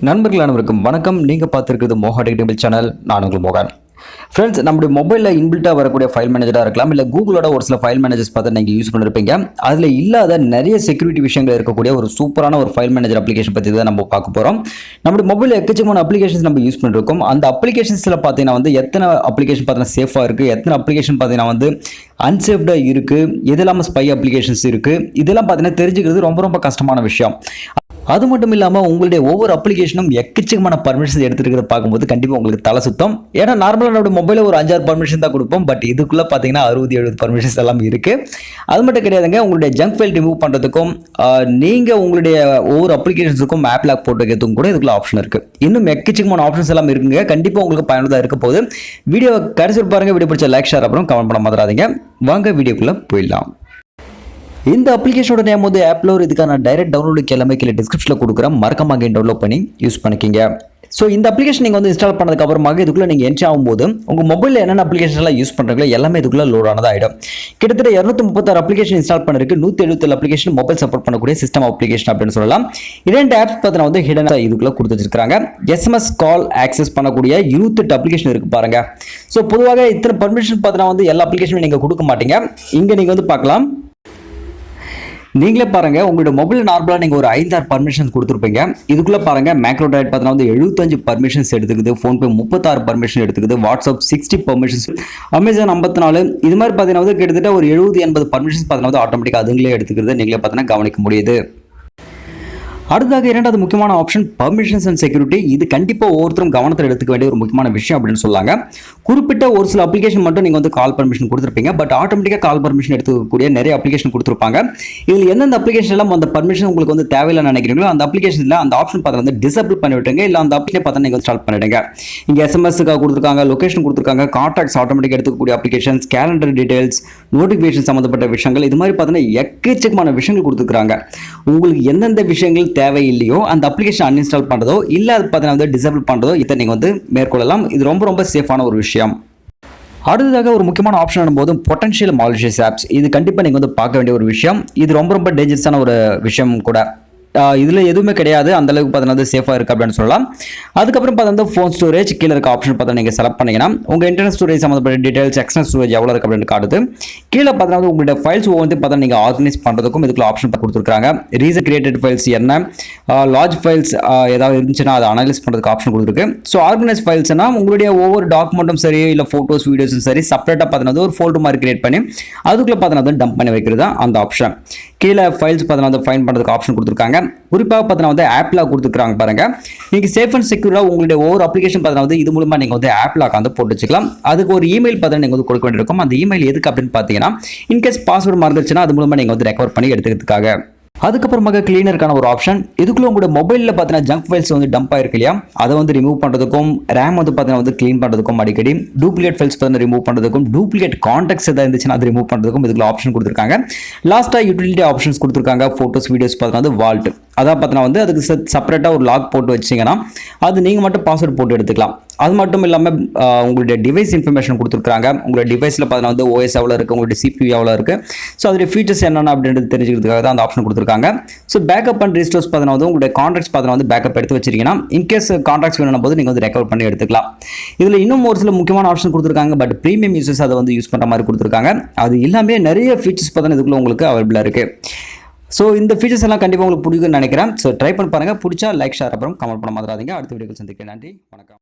நண்பர்கள் அனைவருக்கும் வணக்கம். நீங்கள் பார்த்துருக்கிறது மோகா டெக்னிக்கல் சேனல். நான் உங்கள் மோகன். ஃப்ரெண்ட்ஸ், நம்முடைய மொபைலில் இன்பில்ட்டாக வரக்கூடிய ஃபைல் மேனேஜராக இருக்கலாம், இல்லை கூகுளோட ஒரு சில ஃபைல் மேனேஜர்ஸ் பார்த்து நீங்கள் யூஸ் பண்ணிருப்பீங்க. அதில் இல்லாத நிறைய செக்யூரிட்டி விஷயங்கள் இருக்கக்கூடிய ஒரு சூப்பரான ஒரு ஃபைல் மேனேஜர் அப்ளிகேஷன் பற்றி தான் நம்ம பார்க்க போகிறோம். நம்முடைய மொபைலில் எக்கச்சக்கமான அப்ளிகேஷன்ஸ் நம்ம யூஸ் பண்ணிருக்கோம். அந்த அப்ளிகேஷன்ஸில் பார்த்தீங்கன்னா எத்தனை அப்ளிகேஷன் பார்த்தீங்கன்னா சேஃபாக இருக்குது, எத்தனை அப்ளிகேஷன் பார்த்தீங்கன்னா அன்சேஃப்டாக இருக்குது, எது இல்லாமல் ஸ்பை அப்ளிகேஷன்ஸ் இருக்குது, இதெல்லாம் பார்த்தீங்கன்னா தெரிஞ்சுக்கிறது ரொம்ப கஷ்டமான விஷயம். அது மட்டும் இல்லாமல் உங்களுடைய ஒவ்வொரு அப்ளிகேஷனும் எக்கச்சக்கமான பர்மிஷன்ஸ் எடுத்துருக்கிறத பார்க்கும்போது கண்டிப்பாக உங்களுக்கு தலை சுத்தம். ஏன்னா நார்மலாக நம்மளோட மொபைலில் ஒரு 5-6 பர்மிஷன் தான் கொடுப்போம். பட் இதுக்குள்ளே பார்த்தீங்கன்னா 60-70 பர்மிஷன்ஸ் எல்லாம் இருக்குது. அது மட்டும் கிடையாதுங்க, உங்களுடைய ஜங்க் ஃபைல் ரிமூவ் பண்ணுறதுக்கும் நீங்கள் உங்களுடைய ஒவ்வொரு அப்ளிகேஷன்ஸுக்கும் ஆப் லாக் போட்டு வைக்கிறதுக்கும் கூட இதுக்குள்ள ஆப்ஷன் இருக்குது. இன்னும் எக்கச்சக்கமான ஆப்ஷன்ஸ் எல்லாம் இருக்குங்க. கண்டிப்பாக உங்களுக்கு பயனுள்ளதாக இருக்க போது. வீடியோ கடைசி பாருங்க. வீடியோ பிடிச்ச லைக், ஷேர் அப்புறம் கமெண்ட் பண்ண மாதிராதீங்க. வாங்க வீடியோக்குள்ளே போயிடலாம். இந்த அப்ளிகேஷனோட நேம் ஆப்லோர். இதுக்கான டைரக்ட் டவுன்லோடுக்கு எல்லாமே கீழே டிஸ்கிரிப்ஷனில் கொடுக்குறேன். மறக்காம அங்கே டவுன்லோட் பண்ணி யூஸ் பண்ணிக்கிங்க. ஸோ இந்த அப்ளிகேஷன் நீங்கள் இன்ஸ்டால் பண்ணதுக்கு அப்புறமாக இதுக்குள்ளே நீங்கள் என்ட்ரி ஆகும்போது உங்கள் மொபைலில் என்னென்ன அப்ளிகேஷன் எல்லாம் யூஸ் பண்ணுறீங்களோ எல்லாமே இதுக்குள்ளே லோட் ஆனதாக ஆகிடும். கிட்டத்தட்ட 236 அப்ளிகேஷன் இன்ஸ்டால் பண்ணிருக்கு. 177 அப்ளிகேஷன் மொபைல் சப்போர்ட் பண்ணக்கூடிய சிஸ்டம் அப்ளிகேஷன் அப்படின்னு சொல்லலாம். 2 ஆப்ஸ் பார்த்தீங்கன்னா ஹிடன் இதுக்குள்ளே கொடுத்து வச்சிருக்காங்க. SMS கால் ஆக்சஸ் பண்ணக்கூடிய 28 அப்ளிகேஷன் இருக்கு பாருங்க. ஸோ பொதுவாக இத்தனை பர்மிஷன் பார்த்தீங்கன்னா எல்லா அப்ளிகேஷனும் நீங்கள் கொடுக்க மாட்டீங்க. இங்கே நீங்கள் பார்க்கலாம். நீங்களே பாருங்க, உங்களோட மொபைல் நார்மலாக நீங்கள் ஒரு 5-6 பர்மிஷன்ஸ் கொடுத்துருப்பீங்க. இதுக்குள்ள பாருங்க, மேக்ரோ டைட் பார்த்தீங்கன்னா 75 பர்மிஷன்ஸ் எடுத்துக்குது, ஃபோன்பே 36 பர்மிஷன் எடுத்துக்குது, வாட்ஸ்அப் 60 பர்மிஷன்ஸ், அமேசான் 54. இது மாதிரி பார்த்தீங்கன்னா கிட்டத்தட்ட ஒரு 70-80 பர்மிஷன்ஸ் பார்த்தீங்கன்னா ஆட்டோமேட்டிக்காக அதுங்களே எடுத்துக்கிறது நீங்களே பார்த்தீங்கன்னா கவனிக்க முடியுது. அடுத்ததாக இரண்டாவது முக்கியமான ஆப்ஷன் பர்மிஷன்ஸ் அண்ட் செக்யூரிட்டி. இது கண்டிப்பாக ஒவ்வொருத்தரும் கவனத்தில் எடுத்துக்க வேண்டிய ஒரு முக்கியமான விஷயம் அப்படின்னு சொல்லாங்க. குறிப்பிட்ட ஒரு சில அப்ளிகேஷன் மட்டும் நீங்கள் கால் பர்மிஷன் கொடுத்துருப்பீங்க. பட் ஆட்டோமேட்டிக்காக கால் பர்மிஷன் எடுத்துக்கக்கூடிய நிறைய அப்ளிகேஷன் கொடுத்துருப்பாங்க. இதில் எந்தெந்த அப்ளிகேஷன் எல்லாம் அந்த பர்மிஷன் உங்களுக்கு தேவையில்லை நினைக்கிறீங்களோ அந்த அப்ளிகேஷனில் அந்த ஆப்ஷன் பார்த்து டிசேபிள் பண்ணி விட்டுருங்க. இல்லை அந்த அப்ளிகேஷன் பார்த்து நீங்கள் ஸ்டார்ட் பண்ணிடுங்க. இங்கே எஸ்எம்எஸ்க்காக கொடுத்துருக்காங்க, லொகேஷன் கொடுத்துருக்காங்க, கான்டாக்ட்ஸ் ஆட்டோமேட்டிக்காக எடுத்துக்கக்கூடிய அப்ளிகேஷன்ஸ், கேலண்டர் டீடைல்ஸ், நோட்டிஃபிகேஷன் சம்மந்தப்பட்ட விஷயங்கள், இது மாதிரி பார்த்தீங்கன்னா எக்கச்சக்கமான விஷயங்கள் கொடுத்துருக்காங்க. உங்களுக்கு எந்தெந்த விஷயங்கள் தேவையில்லையோ அந்த அப்ளிகேஷன் அன்இன்ஸ்டால் பண்ணுறதோ இல்லை அது பார்த்தீங்கன்னா டிசேபிள் பண்ணுறதோ இதை நீங்கள் மேற்கொள்ளலாம். இது ரொம்ப சேஃபான ஒரு விஷயம். அடுத்ததாக ஒரு முக்கியமான ஆப்ஷன் போது பொட்டன்ஷியல் மாலிஷியஸ் ஆப்ஸ். இது கண்டிப்பாக நீங்கள் பார்க்க வேண்டிய ஒரு விஷயம். இது ரொம்ப டேஞ்சரஸான ஒரு விஷயம் கூட. இதில் எதுவுமே கிடையாது, அந்த அளவுக்கு பார்த்தீங்கன்னா சேஃபாக இருக்குது அப்படின்னு சொல்லலாம். அதுக்கப்புறம் பார்த்தீங்கன்னா ஃபோன் ஸ்டோரேஜ் கீழே இருக்க ஆப்ஷன் பார்த்தா நீங்கள் செலக்ட் பண்ணிங்கன்னா உங்கள் இன்டர்னல் ஸ்டோரேஜ் சம்மந்தப்பட்ட டீடைல்ஸ், எக்ஸ்டர்னல் ஸ்டோரேஜ் எவ்வளோ இருக்குது அப்படின்னு காட்டுது. கீழே பார்த்தீங்கன்னா உங்களுடைய ஃபைல்ஸ் ஒவ்வொரு பார்த்தா நீங்கள் ஆர்கனைஸ் பண்ணுறதுக்கும் இதுக்குள்ள ஆப்ஷன் கொடுத்துருக்காங்க. ரீசன் கிரியேட்டட் ஃபைல்ஸ் என்ன, லார்ஜ் ஃபைல்ஸ் ஏதாவது இருந்துச்சுன்னா அதை அனலைஸ் பண்ணுறதுக்கு ஆப்ஷன் கொடுத்துருக்கு. ஸோ ஆர்கனைஸ் ஃபைல்ஸ்னா உங்களுடைய ஒவ்வொரு டாக்குமெண்ட்டும் சரி, இல்லை ஃபோட்டோஸ் வீடியோஸும் சரி செப்பரேட்டாக பார்த்தீங்கன்னா ஒரு ஃபோல்டர் மாதிரி கிரியேட் பண்ணி அதுக்குள்ளே பார்த்தீங்கன்னா டம்ப் பண்ணி வைக்கிறது தான் அந்த ஆப்ஷன். கீழே ஃபைல்ஸ் பார்த்தீங்கன்னா ஃபைன் பண்ணுறதுக்கு ஆப்ஷன் கொடுத்துருக்காங்க. குறிப்பாக பார்த்தீங்கன்னா ஆப் லாக் கொடுத்துருக்காங்க பாருங்க. நீங்கள் சேஃப் அண்ட் செக்யூராக உங்களுடைய ஒவ்வொரு அப்ளிகேஷன் பார்த்தீங்கன்னா இது மூலமாக நீங்கள் ஆப் லாக் போட்டு வச்சுக்கலாம். அதுக்கு ஒரு இமெயில் பார்த்தீங்கன்னா நீங்கள் கொடுக்க வேண்டியிருக்கும். அந்த இமெயில் எதுக்கு அப்படின்னு பார்த்தீங்கன்னா இன்கேஸ் பாஸ்வேர்டு மறந்துச்சுன்னா அது மூலமாக நீங்கள் ரெக்கவர் பண்ணி எடுத்துக்கிறதுக்காக. அதுக்கப்புறமாக கிளீனருக்கான ஒரு ஆப்ஷன். இதுக்குள்ள உங்களோட மொபைலில் பார்த்தீங்கன்னா ஜங்க் ஃபைல்ஸ் டம்ப் ஆயிருக்கு இல்லையா, அதை ரிமூவ் பண்ணுறதுக்கும், ரேம் பார்த்தீங்கன்னா க்ளீன் பண்ணுறதுக்கும், அடிக்கடி டூப்ளிகேட் ஃபைல்ஸ் பார்த்தீங்கன்னா ரிமூவ் பண்ணுறதுக்கும், டூப்ளிகேட் கான்டாக்ட்ஸ் எதாவது இருந்துச்சுன்னா அது ரிமூவ் பண்ணுறதுக்கும் இதுக்குள்ள ஆப்ஷன் கொடுத்துருக்காங்க. லாஸ்ட்டாக யூட்டிலிட்டி ஆப்ஷன்ஸ் கொடுத்துருக்காங்க. ஃபோட்டோஸ் வீடியோஸ் பார்த்தீங்கன்னா வால்ட், அதான் பார்த்தீங்கன்னா அதுக்கு செப்பரேட்டாக ஒரு லாக் போட்டு வச்சிங்கன்னா அது நீங்கள் மட்டும் பாஸ்வேர்டு போட்டு எடுத்துக்கலாம். அது மட்டும் இல்லாமல் உங்களுடைய டிவைஸ் இன்ஃபர்மேஷன் கொடுத்துருக்காங்க. உங்களுடைய டிவைஸில் பார்த்தீங்கன்னா OS எவ்வளோ இருக்குது, உங்களுடைய CPU எவ்வளோ இருக்குது, ஸோ அதோடைய ஃபீச்சர்ஸ் என்னென்ன அப்படின்றது தெரிஞ்சுக்கிறதுக்காக தான் அந்த ஆப்ஷன் கொடுத்துருக்காங்க. ஸோ பேக்கப் அண்ட் ரீஸ்டோர்ஸ் பார்த்தீங்கன்னா உங்களுடைய கான்டாக்ட்ஸ் பார்த்தீங்கன்னா பேக்கப் எடுத்து வச்சிருக்கீங்கன்னா இன்கேஸ் கான்டாக்ட்ஸ் வேணும் போது நீங்கள் ரெக்கவர் பண்ணி எடுத்துக்கலாம். இதில் இன்னும் ஒரு சில முக்கியமான ஆப்ஷன் கொடுத்துருக்காங்க. பட் ப்ரீமியம் யூசர்ஸ் அதை யூஸ் பண்ணுற மாதிரி கொடுத்துருக்காங்க. அது எல்லாமே நிறைய ஃபீச்சர்ஸ் பார்த்தீங்கன்னா இதுக்குள்ள உங்களுக்கு அவைலபிளாக இருக்குது. ஸோ இந்த ஃபீச்சர்ஸ் எல்லாம் கண்டிப்பாக உங்களுக்கு பிடிக்கும்னு நினைக்கிறேன். ஸோ ட்ரை பண்ணி பாருங்கள். பிடிச்சா லைக், ஷேர் அப்புறம் கமெண்ட் பண்ண மாதிராதீங்க. அடுத்த வீடியோவில் சந்திக்கிறேன். நன்றி, வணக்கம்.